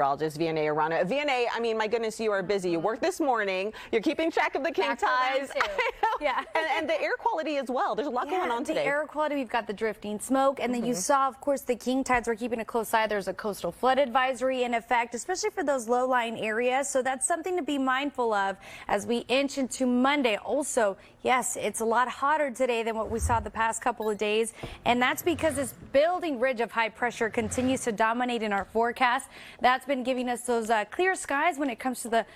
Meteorologist Vianey Arana. Vianey, I mean, my goodness, you are busy. You worked this morning. You're keeping track of the king tides. Yeah. and the air quality as well. There's a lot going on today. The air quality, we've got the drifting smoke, and then you saw, of course, the king tides. We're keeping a close eye. There's a coastal flood advisory in effect, especially for those low-lying areas. So that's something to be mindful of as we inch into Monday. Also, yes, it's a lot hotter today than what we saw the past couple of days, and that's because this building ridge of high pressure continues to dominate in our forecast. That's been giving us those clear skies when it comes to the,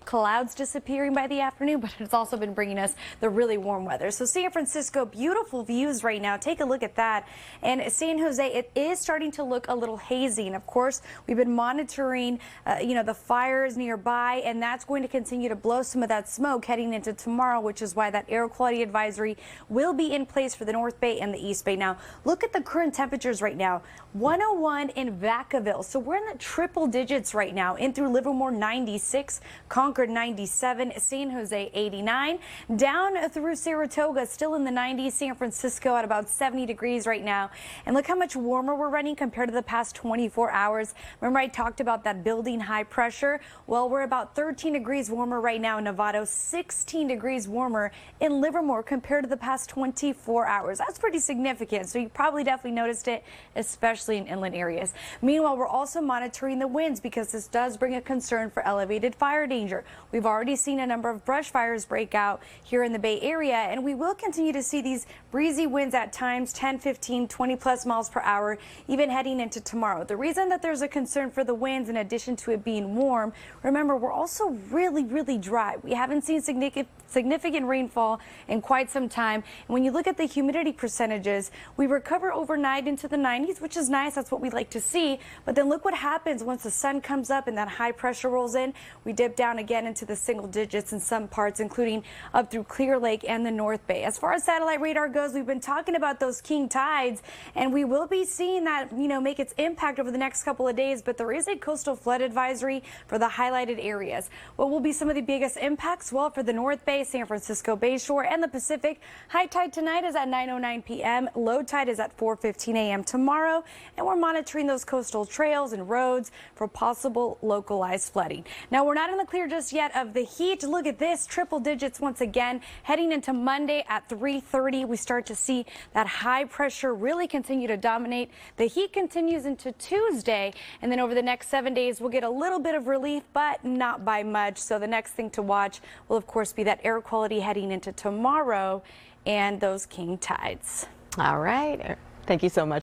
clouds disappearing by the afternoon, but it's also been bringing us the really warm weather. So San Francisco, beautiful views right now. Take a look at that. And San Jose, it is starting to look a little hazy. And of course, we've been monitoring, the fires nearby, and that's going to continue to blow some of that smoke heading into tomorrow, which is why that air quality advisory will be in place for the North Bay and the East Bay. Now, look at the current temperatures right now. 101 in Vacaville. So we're in the triple digits right now. In through Livermore, 96, Concord 97, San Jose 89, down through Saratoga, still in the 90s, San Francisco at about 70 degrees right now. And look how much warmer we're running compared to the past 24 hours. Remember I talked about that building high pressure? Well, we're about 13 degrees warmer right now in Novato, 16 degrees warmer in Livermore compared to the past 24 hours. That's pretty significant. So you probably definitely noticed it, especially in inland areas. Meanwhile, we're also monitoring the winds because this does bring a concern for elevated fire danger. We've already seen a number of brush fires break out here in the Bay Area, and we will continue to see these breezy winds at times, 10, 15, 20 plus miles per hour, even heading into tomorrow. The reason that there's a concern for the winds, in addition to it being warm, remember, we're also really, really dry. We haven't seen significant rainfall in quite some time. And when you look at the humidity percentages, we recover overnight into the 90s, which is nice. That's what we like to see. But then look what happens once the sun comes up and that high pressure rolls in. We dip down again into the single digits in some parts, including up through Clear Lake and the North Bay. As far as satellite radar goes, we've been talking about those king tides, and we will be seeing that, make its impact over the next couple of days. But there is a coastal flood advisory for the highlighted areas. What will be some of the biggest impacts? Well, for the North Bay, San Francisco Bayshore, and the Pacific, high tide tonight is at 9:09 p.m. Low tide is at 4:15 a.m. tomorrow, and we're monitoring those coastal trails and roads for possible localized flooding. Now, we're not in the clear just yet of the heat. Look at this, triple digits once again. Heading into Monday at 3:30, we start to see that high pressure really continue to dominate. The heat continues into Tuesday, and then over the next 7 days, we'll get a little bit of relief, but not by much. So the next thing to watch will, of course, be that air quality heading into tomorrow and those king tides. All right. Thank you so much.